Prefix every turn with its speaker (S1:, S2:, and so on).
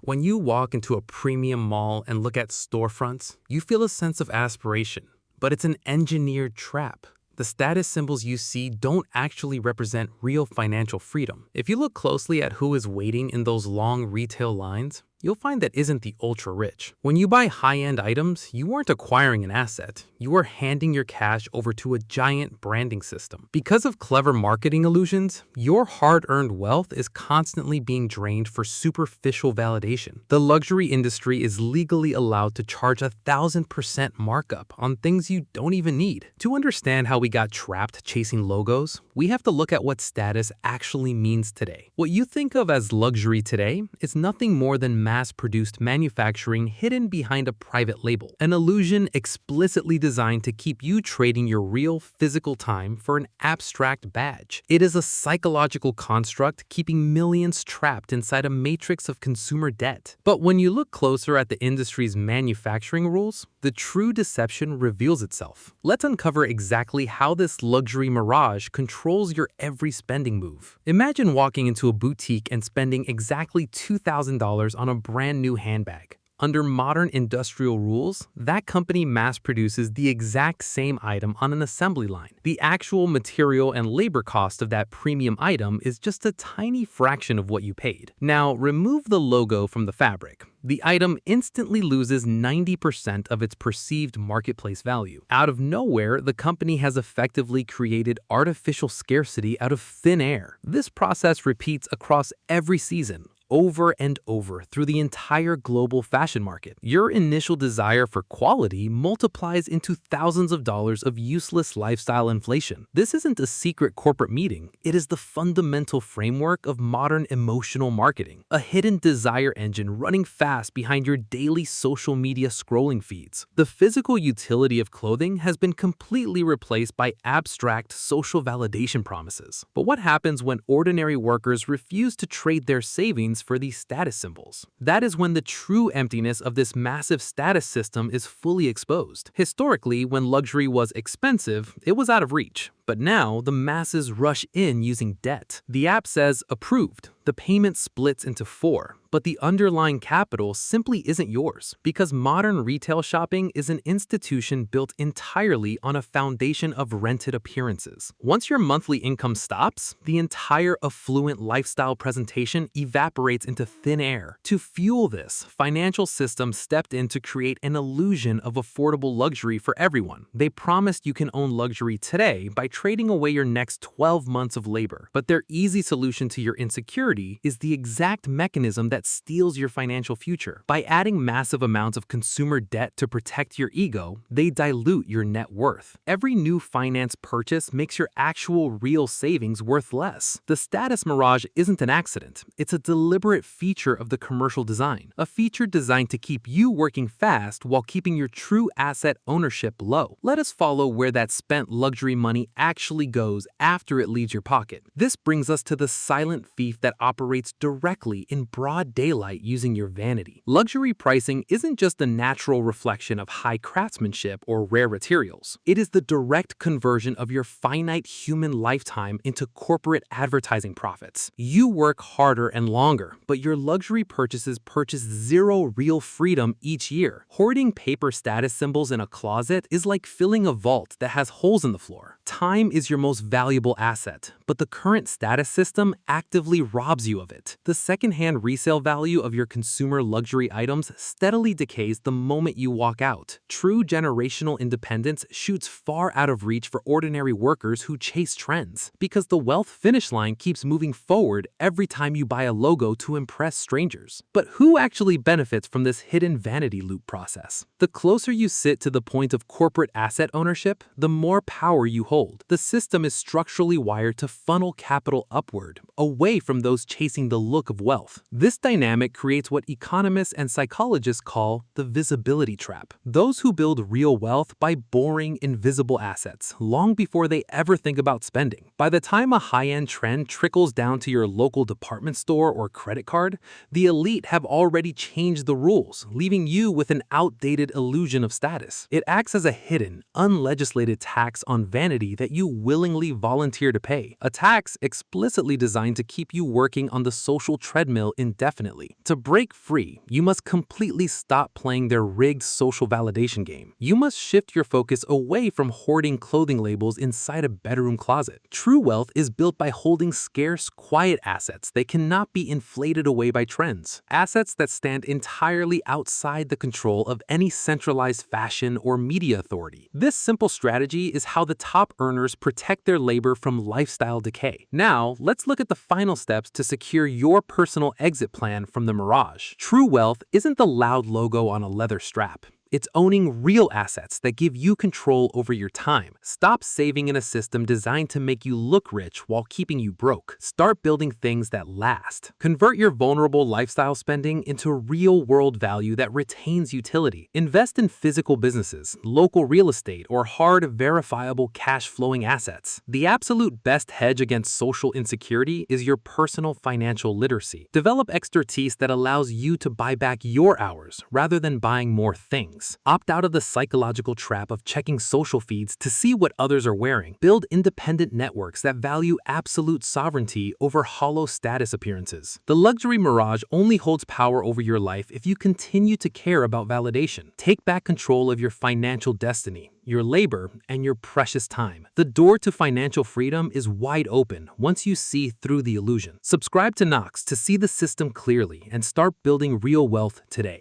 S1: When you walk into a premium mall and look at storefronts, you feel a sense of aspiration, but it's an engineered trap. The status symbols you see don't actually represent real financial freedom. If you look closely at who is waiting in those long retail lines, you'll find that isn't the ultra-rich. When you buy high-end items, you aren't acquiring an asset. You are handing your cash over to a giant branding system. Because of clever marketing illusions, your hard-earned wealth is constantly being drained for superficial validation. The luxury industry is legally allowed to charge 1,000% markup on things you don't even need. To understand how we got trapped chasing logos, we have to look at what status actually means today. What you think of as luxury today is nothing more than mass-produced manufacturing hidden behind a private label, an illusion explicitly designed to keep you trading your real physical time for an abstract badge. It is a psychological construct keeping millions trapped inside a matrix of consumer debt. But when you look closer at the industry's manufacturing rules, the true deception reveals itself. Let's uncover exactly how this luxury mirage controls your every spending move. Imagine walking into a boutique and spending exactly $2,000 on a brand new handbag. Under modern industrial rules, that company mass produces the exact same item on an assembly line. The actual material and labor cost of that premium item is just a tiny fraction of what you paid. Now, remove the logo from the fabric. The item instantly loses 90% of its perceived marketplace value. Out of nowhere, the company has effectively created artificial scarcity out of thin air. This process repeats across every season, over and over through the entire global fashion market. Your initial desire for quality multiplies into thousands of dollars of useless lifestyle inflation. This isn't a secret corporate meeting, it is the fundamental framework of modern emotional marketing, a hidden desire engine running fast behind your daily social media scrolling feeds. The physical utility of clothing has been completely replaced by abstract social validation promises. But what happens when ordinary workers refuse to trade their savings for these status symbols? That is when the true emptiness of this massive status system is fully exposed. Historically, when luxury was expensive, it was out of reach. But now, the masses rush in using debt. The app says approved. The payment splits into 4, but the underlying capital simply isn't yours, because modern retail shopping is an institution built entirely on a foundation of rented appearances. Once your monthly income stops, the entire affluent lifestyle presentation evaporates into thin air. To fuel this, financial systems stepped in to create an illusion of affordable luxury for everyone. They promised you can own luxury today by trading away your next 12 months of labor. But their easy solution to your insecurity is the exact mechanism that steals your financial future. By adding massive amounts of consumer debt to protect your ego, they dilute your net worth. Every new finance purchase makes your actual real savings worth less. The status mirage isn't an accident. It's a deliberate feature of the commercial design, a feature designed to keep you working fast while keeping your true asset ownership low. Let us follow where that spent luxury money actually goes after it leaves your pocket. This brings us to the silent thief that operates directly in broad daylight using your vanity. Luxury pricing isn't just a natural reflection of high craftsmanship or rare materials. It is the direct conversion of your finite human lifetime into corporate advertising profits. You work harder and longer, but your luxury purchases purchase zero real freedom each year. Hoarding paper status symbols in a closet is like filling a vault that has holes in the floor. Time is your most valuable asset, but the current status system actively robs you of it. The secondhand resale value of your consumer luxury items steadily decays the moment you walk out. True generational independence shoots far out of reach for ordinary workers who chase trends, because the wealth finish line keeps moving forward every time you buy a logo to impress strangers. But who actually benefits from this hidden vanity loop process? The closer you sit to the point of corporate asset ownership, the more power you hold. The system is structurally wired to funnel capital upward, away from those chasing the look of wealth. This dynamic creates what economists and psychologists call the visibility trap. Those who build real wealth by borrowing invisible assets long before they ever think about spending. By the time a high-end trend trickles down to your local department store or credit card, the elite have already changed the rules, leaving you with an outdated illusion of status. It acts as a hidden, unlegislated tax on vanity that you willingly volunteer to pay. A tax explicitly designed to keep you working on the social treadmill indefinitely. To break free, you must completely stop playing their rigged social validation game. You must shift your focus away from hoarding clothing labels inside a bedroom closet. True wealth is built by holding scarce, quiet assets that cannot be inflated away by trends. Assets that stand entirely outside the control of any centralized fashion or media authority. This simple strategy is how the top earners protect their labor from lifestyle decay. Now, let's look at the final steps to secure your personal exit plan from the Mirage. True wealth isn't the loud logo on a leather strap. It's owning real assets that give you control over your time. Stop saving in a system designed to make you look rich while keeping you broke. Start building things that last. Convert your vulnerable lifestyle spending into real-world value that retains utility. Invest in physical businesses, local real estate, or hard, verifiable cash-flowing assets. The absolute best hedge against social insecurity is your personal financial literacy. Develop expertise that allows you to buy back your hours rather than buying more things. Opt out of the psychological trap of checking social feeds to see what others are wearing. Build independent networks that value absolute sovereignty over hollow status appearances. The Luxury Mirage only holds power over your life if you continue to care about validation. Take back control of your financial destiny, your labor, and your precious time. The door to financial freedom is wide open once you see through the illusion. Subscribe to Knox to see the system clearly and start building real wealth today.